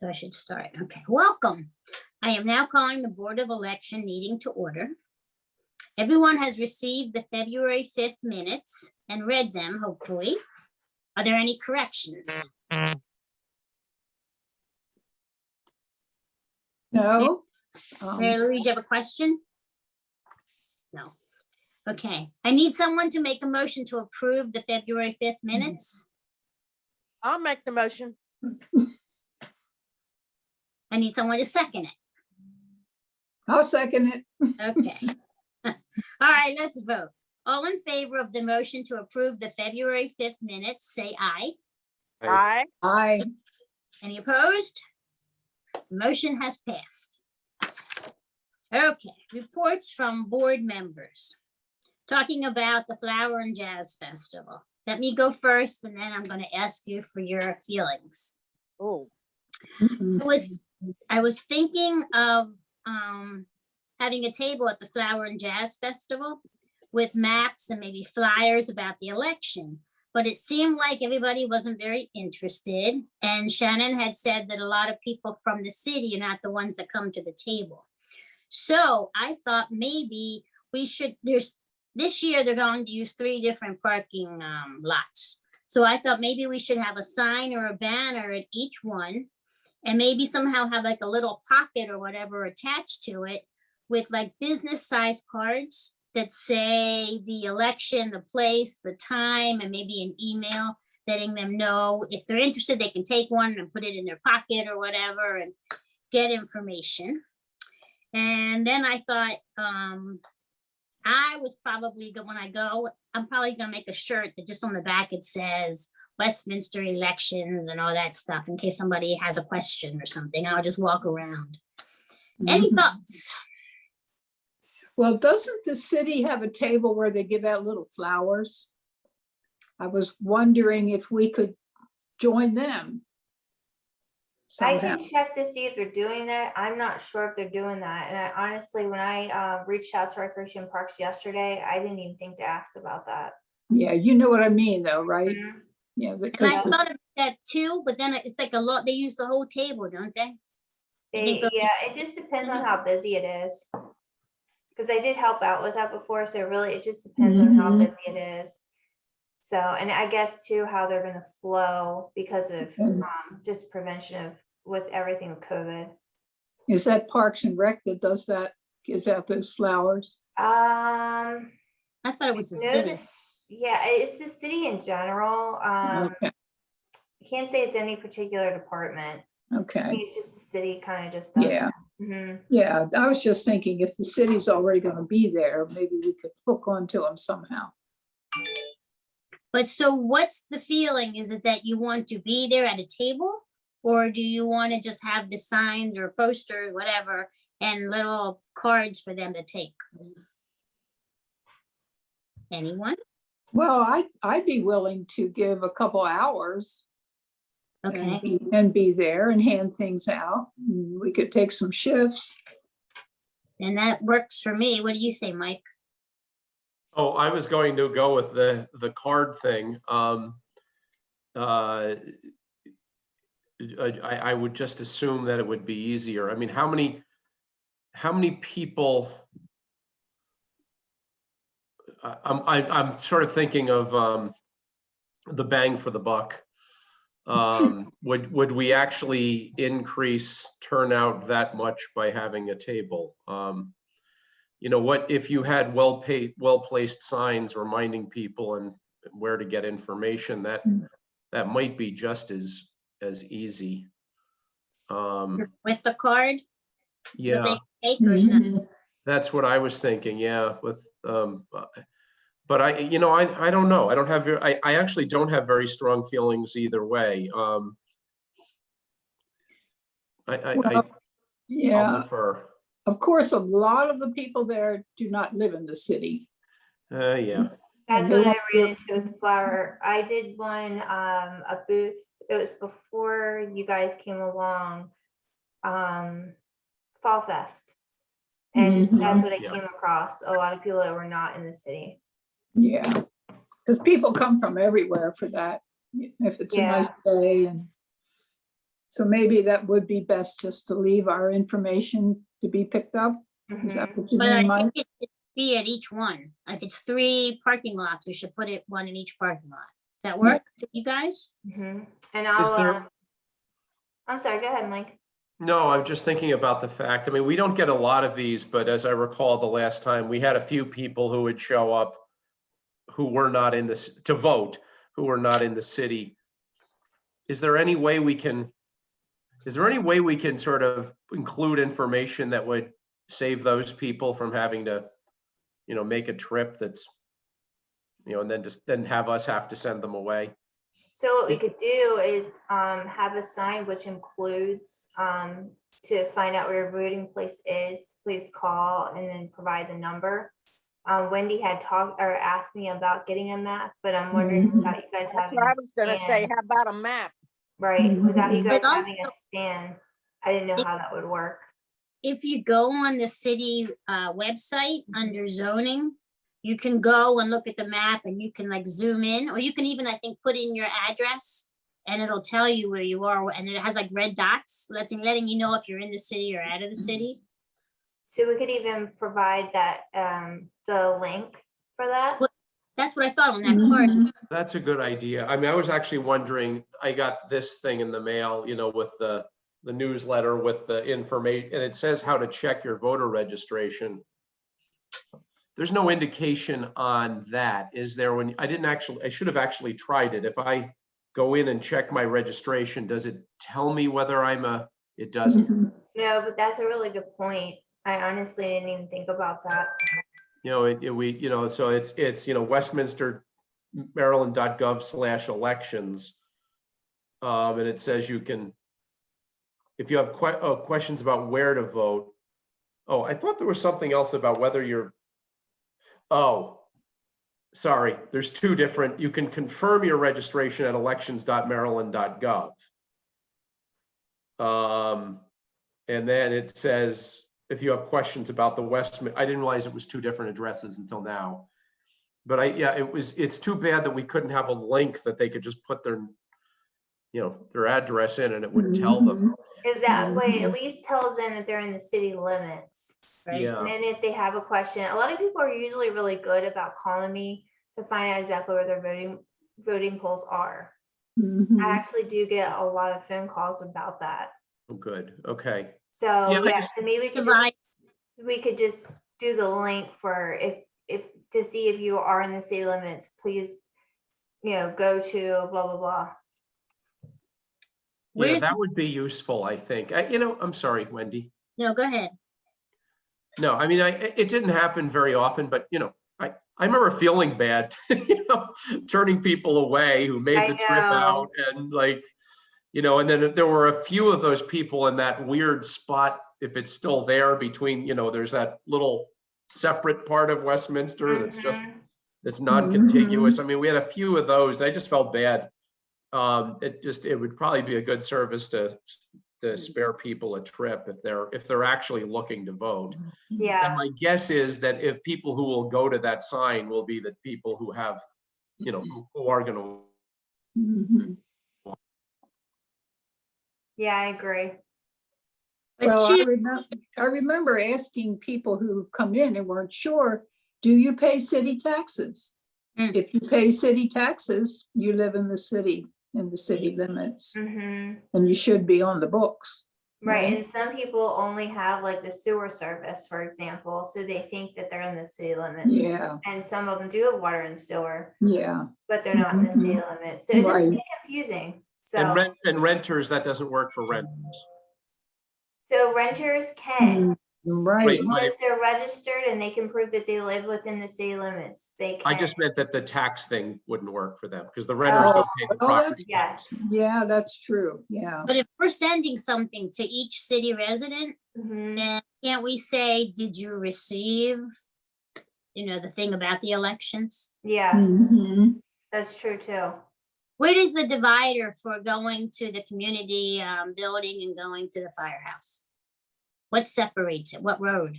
So I should start. Okay, welcome. I am now calling the Board of Election meeting to order. Everyone has received the February 5th minutes and read them, hopefully. Are there any corrections? No. Mary Lou, do you have a question? No. Okay, I need someone to make a motion to approve the February 5th minutes. I'll make the motion. I need someone to second it. I'll second it. Okay. All right, let's vote. All in favor of the motion to approve the February 5th minutes, say aye. Aye. Aye. Any opposed? The motion has passed. Okay, reports from board members. Talking about the Flower and Jazz Festival. Let me go first, and then I'm going to ask you for your feelings. Oh, I was thinking of having a table at the Flower and Jazz Festival with maps and maybe flyers about the election. But it seemed like everybody wasn't very interested. And Shannon had said that a lot of people from the city are not the ones that come to the table. So I thought maybe we should, this year they're going to use 3 different parking lots. So I thought maybe we should have a sign or a banner at each one, and maybe somehow have like a little pocket or whatever attached to it with like business size cards that say the election, the place, the time, and maybe an email letting them know if they're interested, they can take one and put it in their pocket or whatever and get information. And then I thought, I was probably when I go, I'm probably gonna make a shirt that just on the back it says Westminster elections and all that stuff in case somebody has a question or something. I'll just walk around. Any thoughts? Well, doesn't the city have a table where they give out little flowers? I was wondering if we could join them I somehow. can check to see if they're doing that. I'm not sure if they're doing that. And I honestly, when I reached out to Recreation Parks yesterday, I didn't even think to ask about that. Yeah, you know what I mean though, right? Mhm. Yeah, And I because thought of that too, but then it's like a lot, they use the whole table, don't they? Yeah, it just depends on how busy it is. Because I did help out with that before, so really it just depends on how busy it is. So, and I guess too, how they're gonna flow because of just prevention of with everything with COVID. is that Parks and Rec that does that, gives out those flowers? I thought it was the city. Notice, yeah, it's the city in general. Okay, I can't say it's any particular department. I okay, think it's just the city kind of just does yeah. that. Mhm. Yeah, I was just thinking if the city's already gonna be there, maybe we could hook onto them somehow. But so what's the feeling? Is it that you want to be there at a table? Or do you want to just have the signs or posters, whatever, and little cards for them to take? Anyone? Well, I'd be willing to give a couple hours Okay, and be there and hand things out. We could take some shifts. and that works for me. What do you say, Mike? Oh, I was going to go with the card thing. I would just assume that it would be easier. I mean, how many people? I'm sort of thinking of the bang for the buck. Would we actually increase turnout that much by having a table? You know, what if you had well-placed signs reminding people and where to get information, that might be just as easy. With the card? Yeah, Will they take or not? that's what I was thinking. Yeah, with but I don't know. I actually don't have very strong feelings either way. I'll Yeah, defer. of course, a lot of the people there do not live in the city. Yeah. That's they what I want ran into with the flower. I did one, a booth. It was before you guys came along, Fall Fest. And Mhm. that's what I Yeah. came across. A lot of people that were not in the city. Yeah, because people come from everywhere for that, if it's a nice day. And So maybe that would be best just to leave our information to be picked up. Is that Mhm. what you But I mean, Mike? think it should be at each one. If it's 3 parking lots, we should put it one in each parking lot. Does that work for you guys? Mhm. And Is there- I'll, I'm sorry, go ahead, Mike. No, I'm just thinking about the fact, I mean, we don't get a lot of these, but as I recall the last time, we had a few people who would show up who were not in this, to vote, who were not in the city. Is there any way we can sort of include information that would save those people from having to, make a trip that's, and then have us have to send them away? So what we could do is have a sign which includes to find out where your voting place is, please call and then provide the number. Wendy had talked or asked me about getting a map, but I'm wondering Mhm. about you guys That's having what I a was gonna say. stand, How about a map? right? Without you Mhm. guys But having a also- stand, I didn't know If- how that would work. If you go on the city website under zoning, you can go and look at the map and you can like zoom in, or you can even, I think, put in your address and it'll tell you where you are, and it has like red dots, letting you know if you're in the city or out of the city. So we could even provide that the link for that. What- That's what I thought on that card. Mhm. That's a good idea. I mean, I was actually wondering, I got this thing in the mail, with the newsletter with the information, and it says how to check your voter registration. There's no indication on that, is there? When I should have actually tried it. If I go in and check my registration, does it tell me whether it doesn't? Mhm. No, but that's a really good point. I honestly didn't even think about that. So it's Westminster Maryland.gov/elections. And it says you can, if you have questions about where to vote. Oh, I thought there was something else about whether sorry, there's two different, you can confirm your registration at elections.maryland.gov. And then it says, if you have questions about I didn't realize it was two different addresses until now. But it's too bad that we couldn't have a link that they could just put their address in and it would tell them. Because that way Mhm. at least tells them that they're in the city limits. Right. Yeah, And then if they have a question, a lot of people are usually really good about calling me to find out exactly where their voting polls are. Mhm. I actually do get a lot of phone calls about that. oh, good, okay. So Yeah, yeah, so maybe Divide, we could just do the link for if to see if you are in the city limits, please, go to blah, blah, blah. Yeah, where's, that would be useful, I think. I'm sorry, Wendy. no, go ahead. No, I mean, it didn't happen very often, but I remember feeling bad, turning people away who made I the trip know. out and and then there were a few of those people in that weird spot, if it's still there between, there's that little separate part of Westminster Mhm. that's non-contiguous. I mean, we had a few of those. I just felt bad. It would probably be a good service to spare people a trip if they're actually looking to vote. And Yeah, my guess is that if people who will go to that sign will be the people who have, who are going to. Mhm. yeah, I agree. But Well, two, I remember asking people who come in and weren't sure, do you pay city taxes? Mm. If you pay city taxes, you live in the city limits, Hmm. and you should be on the books. Right, Right. and some people only have like the sewer service, for example, so they think that they're in the city limits. Yeah, And some of them do have water and sewer, yeah. but they're not in the city limits, so it just Right. gets confusing. And So, renters, that doesn't work for renters. so renters can, Right. as long as they're registered and they can prove that they live within the city limits, they can. I just meant that the tax thing wouldn't work for them because the renters don't pay the Oh, that's- property tax. Yes. Yeah, that's true. Yeah. but if we're sending something to each city resident, Mhm. then can't we say, did you receive, the thing about the elections? Yeah, Mhm. that's true too. Where is the divider for going to the community building and going to the firehouse? What separates it? What road?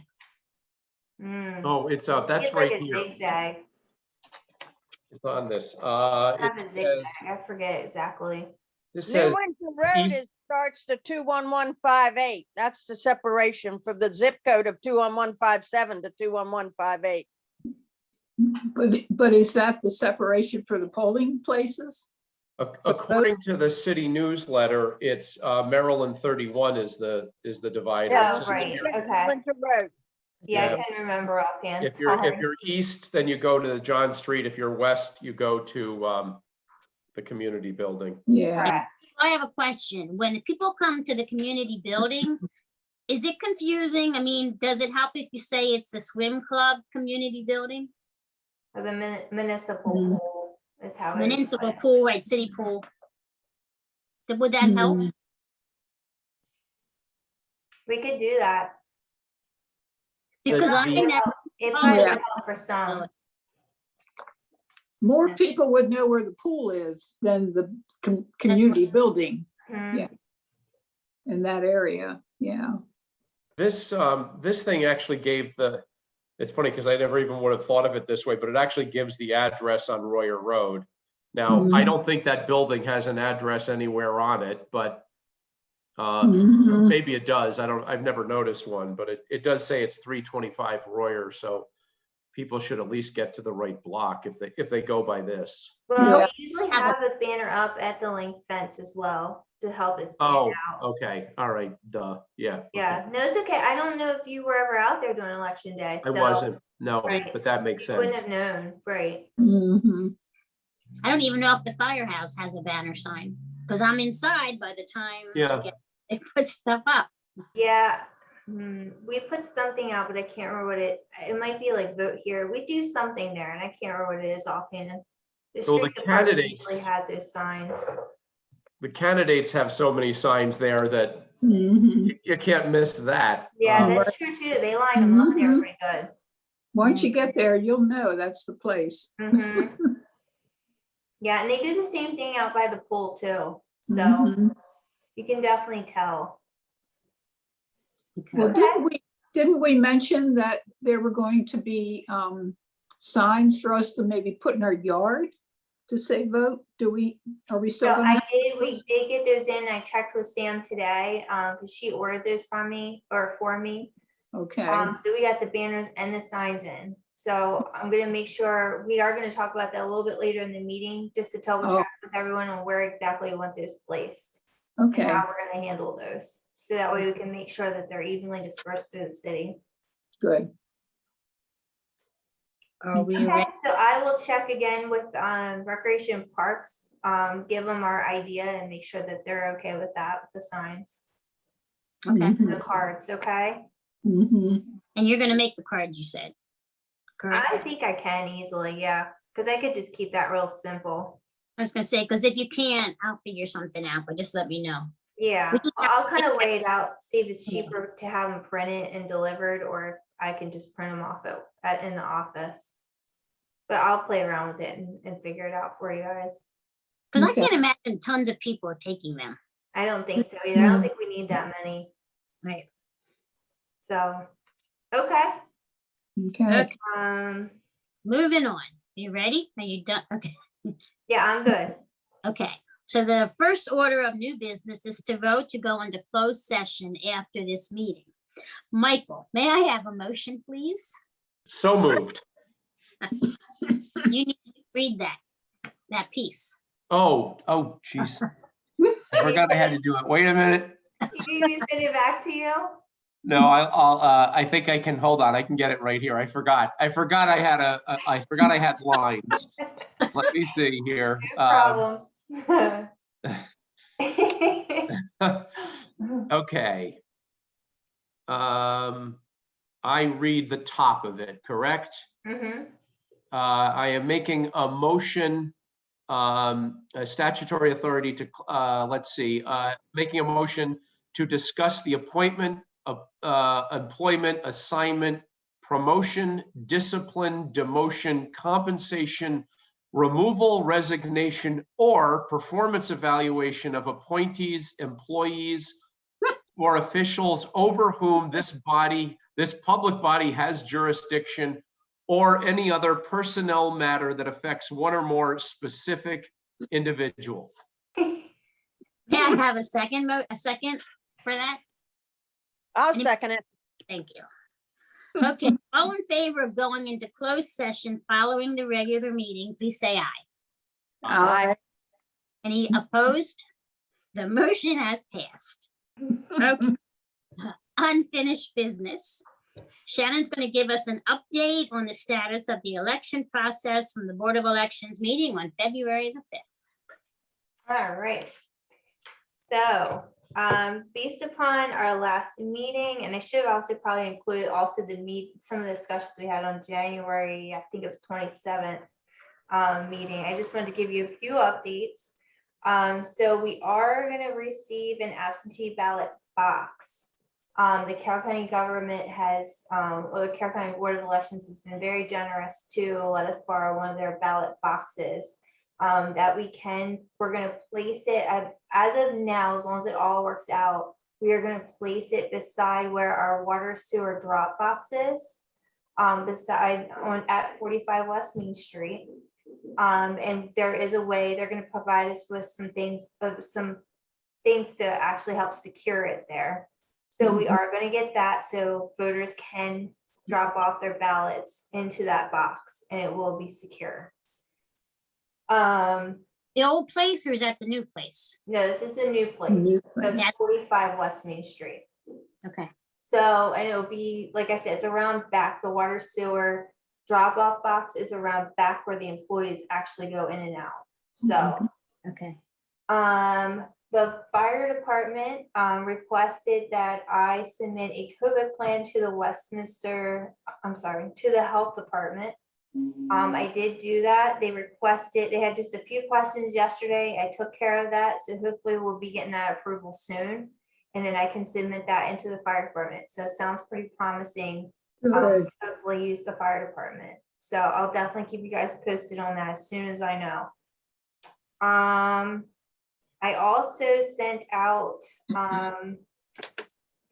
Mm. Oh, that's It's right like a here. zigzag. It's on this. Have It a says, zigzag, I forget exactly. this New says Winter Road east- is starts to 21158. That's the separation for the zip code of 21157 to 21158. But is that the separation for the polling places? According to the city newsletter, it's Maryland 31 is the divider. It Yeah, says if right. you're- Okay. Winter Road. Yeah, Yeah. I can remember offhand. If you're Sorry. east, then you go to John Street. If you're west, you go to the community building. Yeah, Correct. I have a question. When people come to the community building, is it confusing? I mean, does it help if you say it's the swim club community building? Or the municipal Mm. pool is how. they would Municipal put it. pool, right, city pool? Would that help? Mm. We could do that. Because I think that, It Oh, might yeah. help for some. more people would know where the pool is than the community building Mhm. Yeah. in that area. Yeah. This thing actually gave it's funny because I never even would have thought of it this way, but it actually gives the address on Royer Road. Now, I Mhm. don't think that building has an address anywhere on it, but Mhm. maybe it does. I've never noticed one, but it does say it's 325 Royer, so people should at least get to the right block if they go by this. Well, Yeah. we usually have a banner up at the link fence as well to help it stand Oh, out. okay, all right, duh, yeah. okay. Yeah, no, it's okay. I don't know if you were ever out there during election day. I so wasn't, no, Right. but that makes you wouldn't sense. have known, right? Mhm. I don't even know if the firehouse has a banner sign, because I'm inside by the time Yeah. they put stuff up. Yeah, we put something out, but I can't remember what it might be like vote here. We do something there and I can't remember what it is offhand. The So the street department candidates- usually has those signs. The candidates have so many signs there that Mhm. you can't miss that. Yeah, Um, that's true too. They line them up there Mhm. pretty good. Once you get there, you'll know that's the place. Mhm. Yeah, and they do the same thing out by the pool too. So Mhm. you can definitely tell. Well, Okay. didn't we mention that there were going to be signs for us to maybe put in our yard to say vote? Are we still So gonna? we did get those in. I checked with Sam today, because she ordered those from me or for me. Okay, So we got the banners and the signs in. So I'm gonna make sure, we are gonna talk about that a little bit later in the meeting, just to tell Oh. with everyone on where exactly we want those placed. And okay, how we're gonna handle those. So that way we can make sure that they're evenly dispersed through the city. good. Are we Okay, ready? so I will check again with Recreation Parks, give them our idea and make sure that they're okay with that, with the signs, Okay, the cards, okay? Mhm. and you're gonna make the cards, you said. Correct. I think I can easily, yeah, because I could just keep that real simple. I was gonna say, because if you can't, I'll figure something out, but just let me know. Yeah, We can I'll kind of weigh it out, see if it's cheaper to have them printed and delivered, or if I can just print them off in the office. But I'll play around with it and figure it out for you guys. Because I Okay. can't imagine tons of people are taking them. I don't think so either. I don't Mhm. think we need that many, Right. so, okay. Okay, Moving on. You ready? Are you done? Okay. Yeah, I'm good. Okay. So the first order of new business is to vote to go into closed session after this meeting. Michael, may I have a motion, please? So moved. You need to read that piece. Oh, jeez. I forgot I had to do it. Wait a minute. You need me to send it back to you? No, I think I can, hold on, I can get it right here. I forgot I had lines. Let me see here. No problem. Okay. I read the top of it, correct? Mhm. I am making a motion, a statutory authority to, making a motion to discuss the appointment of, employment, assignment, promotion, discipline, demotion, compensation, removal, resignation, or performance evaluation of appointees, employees, or officials over whom this public body has jurisdiction, or any other personnel matter that affects one or more specific individuals. May I have a second for that? I'll Any- second it. Thank you. Okay, all in favor of going into closed session following the regular meeting, please say aye. Aye. Any opposed? The motion has passed. Okay. Unfinished business. Shannon's going to give us an update on the status of the election process from the Board of Elections meeting on February the 5th. All right. So, based upon our last meeting, and I should also probably include also some of the discussions we had on January, I think it was 27th meeting. I just wanted to give you a few updates. So we are gonna receive an absentee ballot box. The Carroll County government has, or the Carroll County Board of Elections has been very generous to let us borrow one of their ballot boxes. That we're gonna place it as of now, as long as it all works out, we are gonna place it beside where our water sewer drop box is. At 45 West Main Street. And there is a way, they're gonna provide us with some things to actually help secure it there. So we are gonna get that, so voters can drop off their ballots into that box and it will be secure. The old place or is that the new place? No, this is a new place. New So place. it's 45 West Main Street. Okay, So, and it'll be, like I said, it's around back, the water sewer drop off box is around back where the employees actually go in and out. So, okay. the fire department, requested that I submit a COVID plan to to the health department. I did do that. They requested, they had just a few questions yesterday. I took care of that. So hopefully we'll be getting that approval soon. And then I can submit that into the fire department. So it sounds pretty promising. Good. Hopefully use the fire department. So I'll definitely keep you guys posted on that as soon as I know. I also sent out,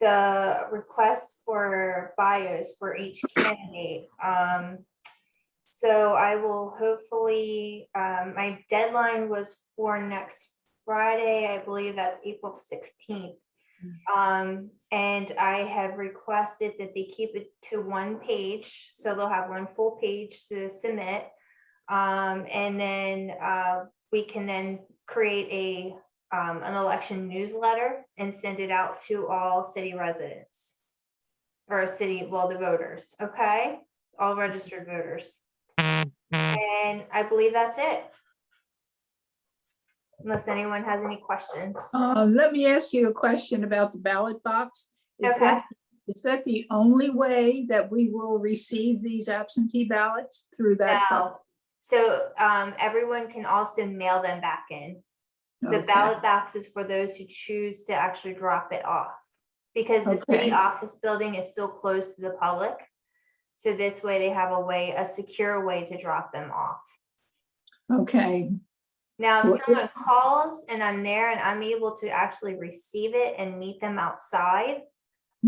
the requests for bios for each candidate. So I will hopefully, my deadline was for next Friday, I believe that's April 16th. And I have requested that they keep it to one page, so they'll have one full page to submit. And then we can then create an election newsletter and send it out to all city residents. Or the voters, okay? All registered voters. And I believe that's it. Unless anyone has any questions. Let me ask you a question about the ballot box. Okay. Is that the only way that we will receive these absentee ballots through that? Now, so everyone can also mail them back in. The Okay. ballot box is for those who choose to actually drop it off. Because the Okay. city office building is still closed to the public. So this way they have a secure way to drop them off. Okay, Now, Well, if someone calls and I'm there and I'm able to actually receive it and meet them outside,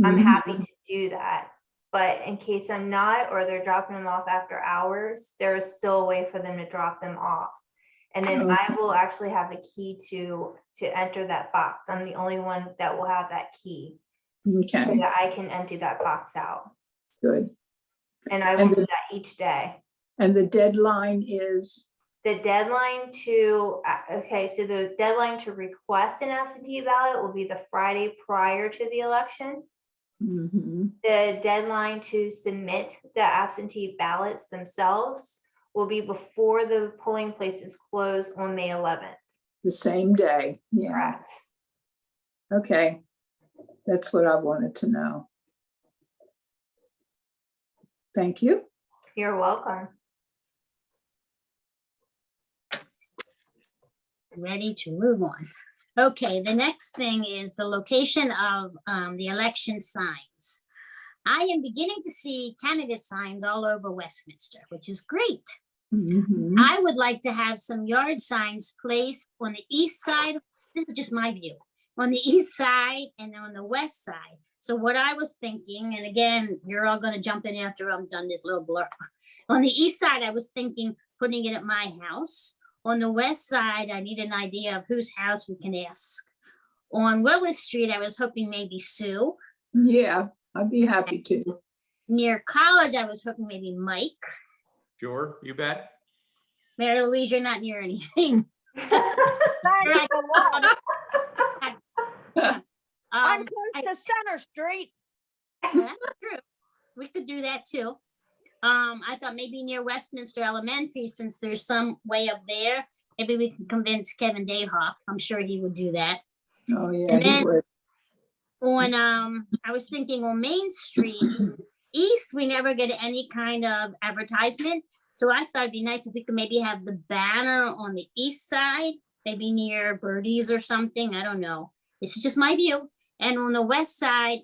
I'm Mhm. happy to do that. But in case I'm not, or they're dropping them off after hours, there is still a way for them to drop them off. And then I will actually have a key to enter that box. I'm the only one that will have that key, so Okay, that I can empty that box out. good. And I will And do that each day. And the deadline is, The deadline to, so the deadline to request an absentee ballot will be the Friday prior to the election. mhm, The deadline to submit the absentee ballots themselves will be before the polling places close on May 11th. the same day. Yeah, Correct. okay. That's what I wanted to know. Thank you. You're welcome. Ready to move on. Okay, the next thing is the location of the election signs. I am beginning to see candidate signs all over Westminster, which is great. Mhm. I would like to have some yard signs placed on the east side. This is just my view, on the east side and on the west side. So what I was thinking, and again, you're all going to jump in after I'm done this little blurb. On the east side, I was thinking putting it at my house. On the west side, I need an idea of whose house we can ask On Willis Street, I was hoping maybe Sue. Yeah, I'd be happy to. Near College, I was hoping maybe Mike. Sure, you bet. Mary Louise, you're not near anything. Thanks Right. for what? I'm Um, close to Center Street. That's true. We could do that too. I thought maybe near Westminster Elementary, since there's some way up there, maybe we can convince Kevin Dayhoff. I'm sure he would do that. Oh, yeah. And he then- would. I was thinking on Main Street East, we never get any kind of advertisement. So I thought it'd be nice if we could maybe have the banner on the east side, maybe near Birdie's or something. I don't know. This is just my view. And on the west side,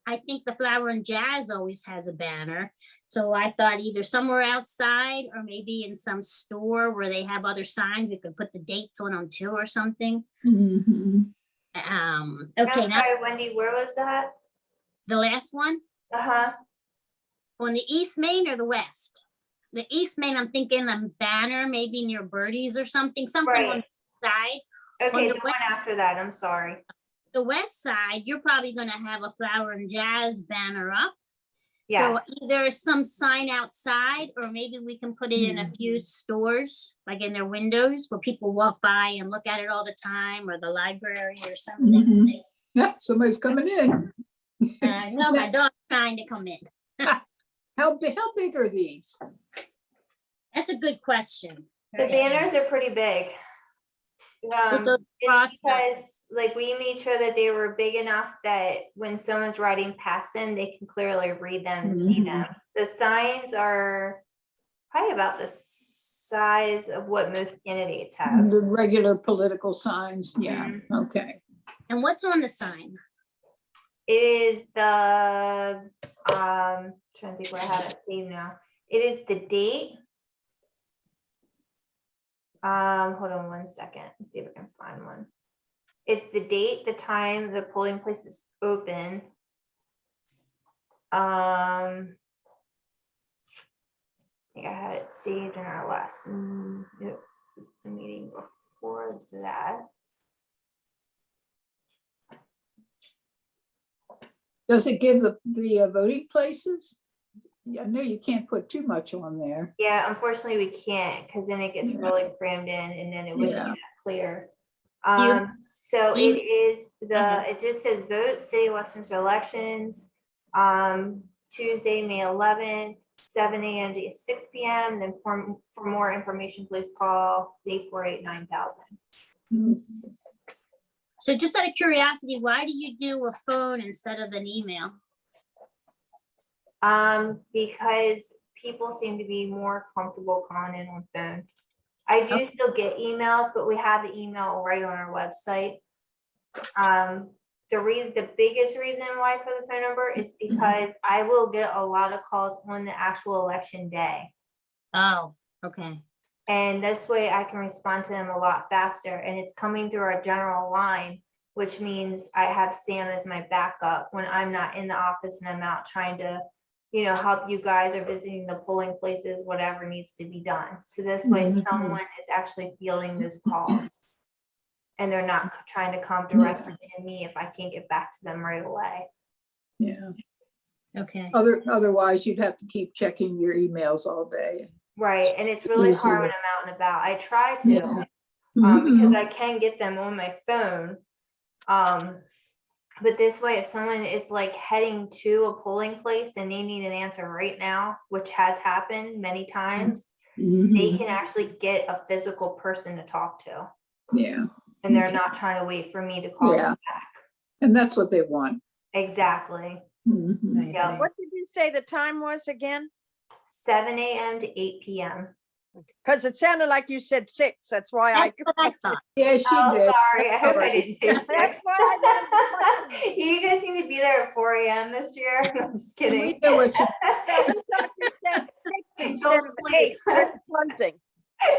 I think the Flower and Jazz always has a banner. So I thought either somewhere outside or maybe in some store where they have other signs, we could put the dates on them too or something. Mhm. Okay, I'm now sorry, Wendy, where was that? the last one, Uh-huh. on the East Main or the West? The East Main, I'm thinking a banner, maybe near Birdie's or something on Right. the side. Okay, the the one after that, I'm sorry. The west side, you're probably gonna have a Flower and Jazz banner up. Yeah, So either some sign outside, or maybe we can put it in a few stores, like in their windows, where people walk by and look at it all the time, or the library or something. Mhm. Yeah, somebody's coming in. I know my dog's trying to come in. How big are these? That's a good question. the banners are pretty big. those It's cross- because, like, we made sure that they were big enough that when someone's riding past them, they can clearly read them and see Mhm. them. The signs are probably about the size of what most candidates have. The regular political signs, yeah, Mhm. okay. And what's on the sign? It is the, trying to think where I have it saved now. It is the date. Hold on one second, let's see if I can find one. It's the date, the time the polling place is open. I think I had it saved in our last, nope, this is the meeting before that. Does it give the voting places? Yeah, I know you can't put too much on there. Yeah, unfortunately, we can't, because then it gets Yeah. really crammed in and then it wouldn't Yeah. be that clear. You- So you- it is ahead. it just says vote City of Westminster elections, Tuesday, May 11th, 7 AM to 6 PM. Then for more information, please call 848-9000. Mhm. So just out of curiosity, why do you do a phone instead of an email? Because people seem to be more comfortable calling in on phone. I do Okay. still get emails, but we have the email right on our website. The biggest reason why for the phone number is because I will get a lot of calls on the actual election day. Oh, okay. And this way I can respond to them a lot faster, and it's coming through our general line, which means I have Sam as my backup when I'm not in the office and I'm out trying to, help you guys or visiting the polling places, whatever needs to be done. So this way Mhm. someone is actually fielding those calls. And they're not trying to come directly to me if I can't get back to them right away. Yeah, Okay. otherwise you'd have to keep checking your emails all day. Right, and it's really hard when Easier. I'm out and about. I try to. Yeah. Because Mhm. I can get them on my phone. But this way, if someone is like heading to a polling place and they need an answer right now, which has happened many times, they Mhm. can actually get a physical person to talk to. Yeah, And they're Okay. not trying to wait for me to call Yeah. them back. and that's what they want. Exactly. Mhm. Yeah. What did you say the time was again? 7 AM to 8 PM. Because it sounded like you said 6, that's why I. That's what I thought. Yeah, she Oh, did. sorry. I hope I Alright. didn't say That's six. why I wanted to question You just need to be there at 4 AM this year. I'm just We kidding. know what you- No, we thought you said 6 instead Don't of sleep. 8 with closing.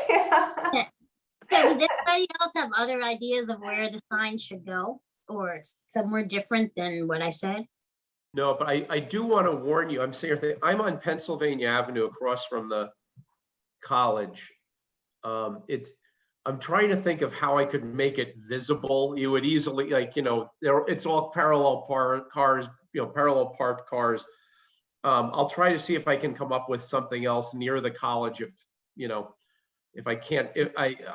Yeah. So does anybody else have other ideas of where the sign should go? Or somewhere different than what I said? No, but I do want to warn you, I'm on Pennsylvania Avenue across from the college. I'm trying to think of how I could make it visible. You would easily, like, it's all parallel cars, parallel parked cars. I'll try to see if I can come up with something else near the college if I can't,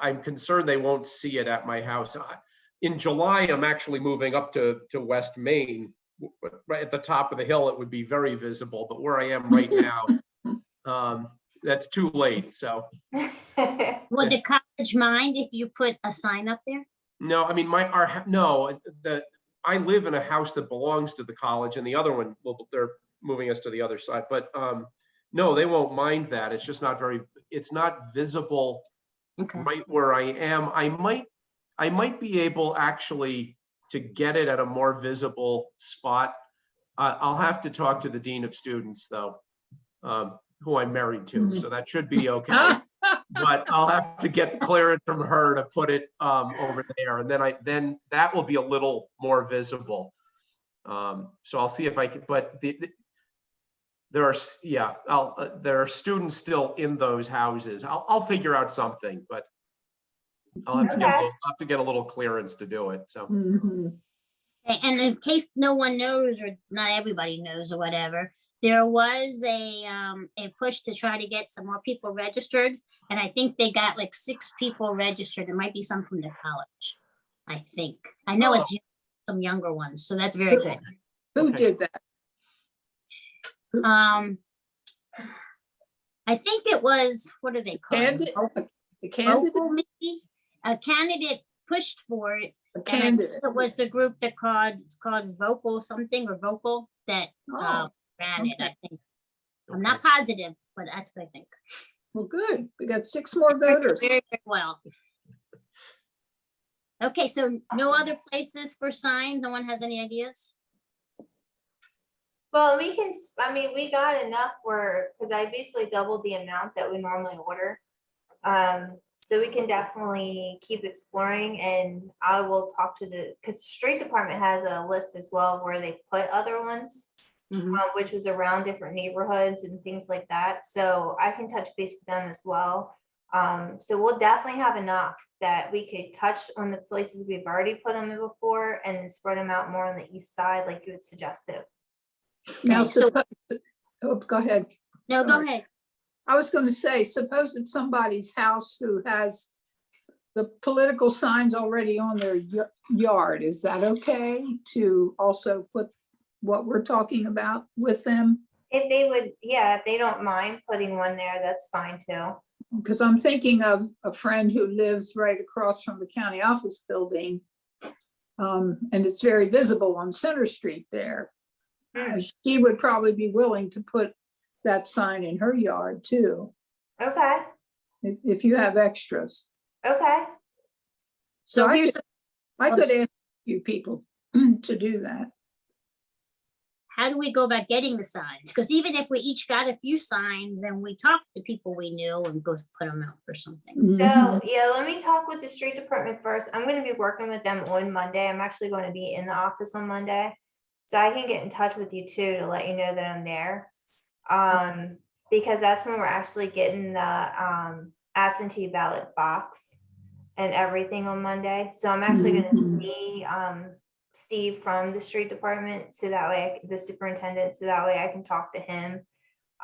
I'm concerned they won't see it at my house. In July, I'm actually moving up to West Main, right at the top of the hill. It would be very visible, but where I am right now, that's too late. So Would the college mind if you put a sign up there? no, I mean, I live in a house that belongs to the college, and the other one, well, they're moving us to the other side, but no, they won't mind that. It's just it's not visible Okay. right where I am. I might be able actually to get it at a more visible spot. I'll have to talk to the dean of students though, who I'm married to, so that should be okay. But I'll have to get the clearance from her to put it over there, and then that will be a little more visible. So I'll see if I can, but there are students still in those houses. I'll figure out something, but I'll have to get a little clearance to do it. So Mhm. And in case no one knows, or not everybody knows or whatever, there was a push to try to get some more people registered. And I think they got like 6 people registered. There might be some from the college, I think. I know it's some younger ones, so that's very good. Who Okay. did that? I think it was, what do they call it? The candidate? Vocal, maybe? A candidate pushed for it. The And I think candidate. it was the group that it's called Vocal something or Vocal that Oh, ran it, I okay. think. I'm not positive, but that's what I think. well, good. We got 6 more voters. Very, very well. Okay, so no other places for signs? No one has any ideas? Well, we got enough because I basically doubled the amount that we normally order. So we can definitely keep exploring, and I will talk to because the street department has a list as well where they put other ones, which was around different neighborhoods and things like that. So I can touch base with them as well. So we'll definitely have enough that we could touch on the places we've already put them in before and then spread them out more on the east side, like you had suggested. Now, Okay, so- go ahead. No, go Sorry. ahead. I was going to say, suppose it's somebody's house who has the political signs already on their yard. Is that okay to also put what we're talking about with them? If they would, yeah, if they don't mind putting one there, that's fine too. Because I'm thinking of a friend who lives right across from the county office building. And it's very visible on Center Street there. She would probably be willing to put that sign in her yard too, Okay, if you have extras. okay. So I here's, I could ask you people to do that. how do we go about getting the signs? Because even if we each got a few signs and we talked to people we knew and go put them out or something. Mhm. So, yeah, let me talk with the street department first. I'm gonna be working with them on Monday. I'm actually going to be in the office on Monday. So I can get in touch with you too, to let you know that I'm there. Because that's when we're actually getting the absentee ballot box and everything on Monday. So I'm actually gonna see Steve from the street department, so that way, the superintendent, so that way I can talk to him.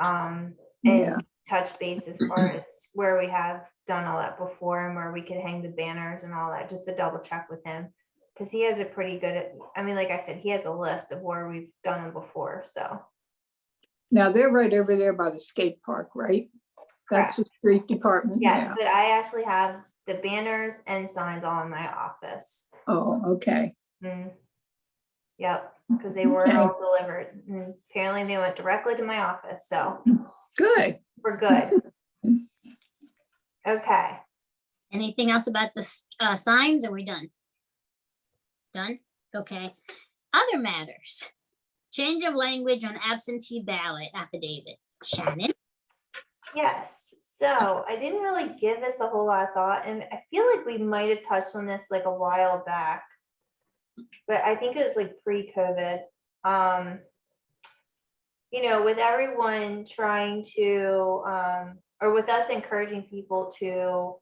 And Yeah. touch base as far as where we have done all that before and where we could hang the banners and all that, just to double check with him. Cause he has a pretty good, I mean, like I said, he has a list of where we've done them before, so. Now they're right over there by the skate park, right? That's the street department. Yes, Yeah. but I actually have the banners and signs all in my office. Oh, okay. Yep, because they were Okay. all delivered. And apparently they went directly to my office, so Good. we're good. Okay, Anything else about the signs? Are we done? Done? Okay. Other matters. Change of language on absentee ballot affidavit. Shannon? yes, so I didn't really give this a whole lot of thought, and I feel like we might have touched on this like a while back. But I think it was like pre-COVID. With everyone trying to, or with us encouraging people to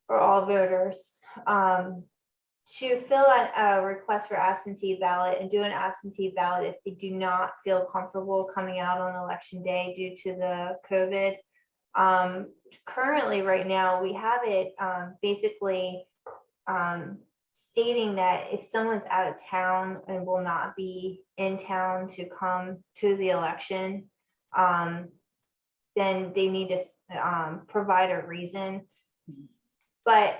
or all voters, to fill out a request for absentee ballot and do an absentee ballot if they do not feel comfortable coming out on election day due to the COVID. Currently, right now, we have it basically stating that if someone's out of town and will not be in town to come to the election, then they need to provide a reason. But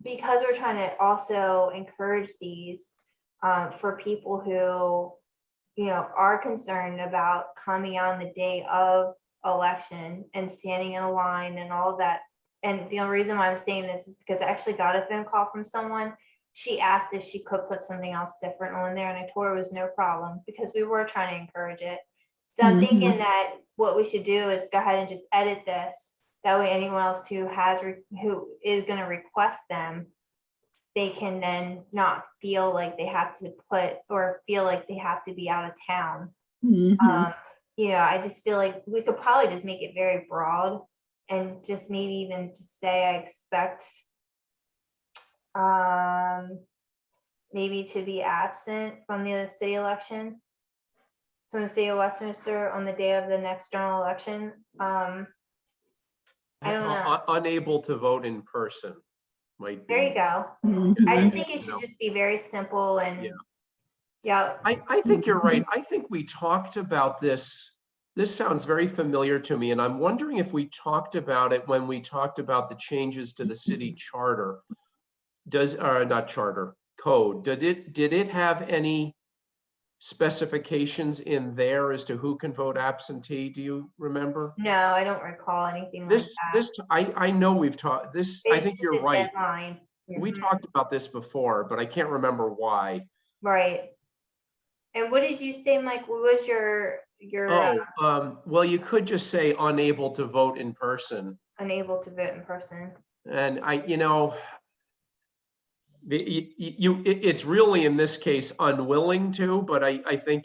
because we're trying to also encourage these for people who, you know, are concerned about coming on the day of election and standing in a line and all of that. And the only reason why I'm saying this is because I actually got a phone call from someone. She asked if she could put something else different on there, and I told her it was no problem because we were trying to encourage it. So I'm thinking that what we should do is go ahead and just edit this. That way anyone else who is going to request them, they can then not feel like they have to put or feel like they have to be out of town. Mhm. You know, I just feel like we could probably just make it very broad and just maybe even just say I expect maybe to be absent from the city election, from the city of Westminster on the day of the next general election. I don't know. Unable to vote in person might be. There you go. Mhm. I just Yeah. think it should just be very simple and, Yeah. yeah, I think you're right. I think we talked about this. This sounds very familiar to me, and I'm wondering if we talked about it when we talked about the changes to the city charter. Not charter, code. Did it have any specifications in there as to who can vote absentee? Do you remember? no, I don't recall anything like that. I know we've talked this. I It's think just you're a right. deadline. We Mhm. talked about this before, but I can't remember why. Right. And what did you say, Mike? What was your Well, you could just say unable to vote in person. unable to vote in person? And it's really in this case unwilling to, but I think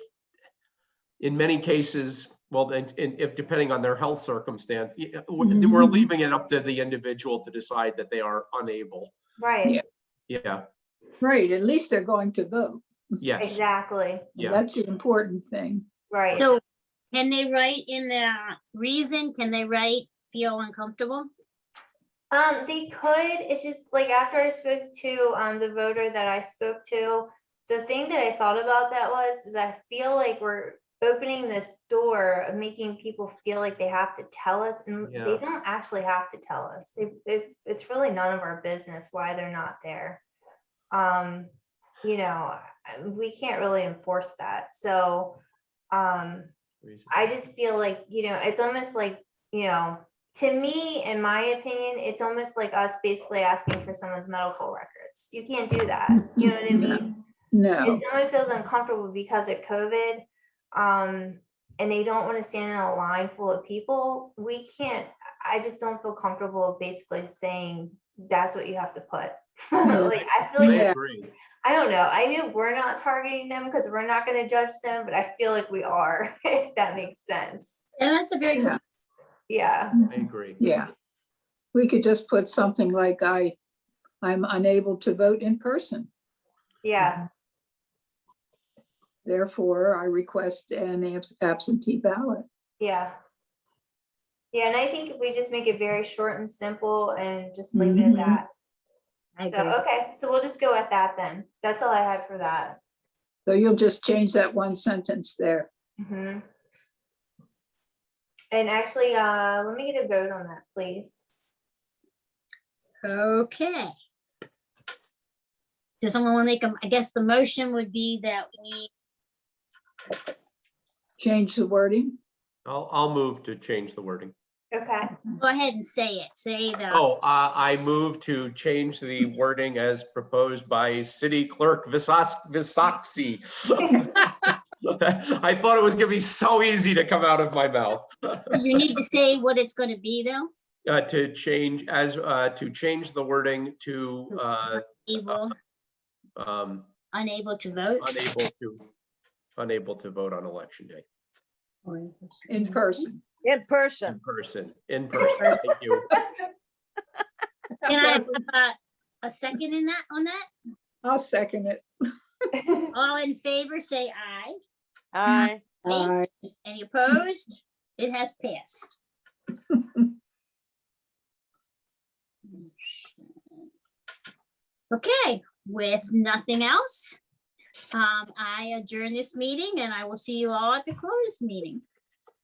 in many cases, well, then, if depending on their health circumstance, we're leaving it up to the individual to decide that they are unable. Right, Yeah, Right, at least they're going to vote. yes, exactly, yeah. That's the important thing. right. So can they write in the reason, can they write feel uncomfortable? They could, it's just like after I spoke to the voter that I spoke to, the thing that I thought about that is I feel like we're opening this door of making people feel like they have to tell us, and Yeah. they don't actually have to tell us. It's really none of our business why they're not there. You know, we can't really enforce that. So I just feel like, you know, it's almost like, you know, to me, in my opinion, it's almost like us basically asking for someone's medical records. You can't do that. You know what I mean? No, If someone feels uncomfortable because of COVID, and they don't want to stand in a line full of people, we can't, I just don't feel comfortable basically saying that's what you have to put. Like, I feel I like, Yeah. agree. I don't know. I knew we're not targeting them because we're not going to judge them, but I feel like we are, if that makes sense. And that's a very good, Yeah. I agree. yeah. We could just put something like I'm unable to vote in person. Yeah. Therefore, I request an absentee ballot. Yeah. Yeah. And I think if we just make it very short and simple and just leave it at Mhm. that. I So, agree. okay. So we'll just go at that then. That's all I had for that. So you'll just change that one sentence there. Mm-hmm. And actually, let me get a vote on that, please. Okay. Does someone want to make I guess the motion would be that we, Change the wording. I'll move to change the wording. Okay. go ahead and say it, say the, Oh, I move to change the wording as proposed by City Clerk Visoxy. I thought it was gonna be so easy to come out of my mouth. you need to say what it's going to be though, To change the wording to able, unable to vote. unable to vote on election day. In person. In person. In person, thank you. Can I have a second in that, on that? I'll second it. All in favor, say aye. Aye. Aye. Any opposed? It has passed. Okay, with nothing else, I adjourn this meeting and I will see you all at the closed meeting.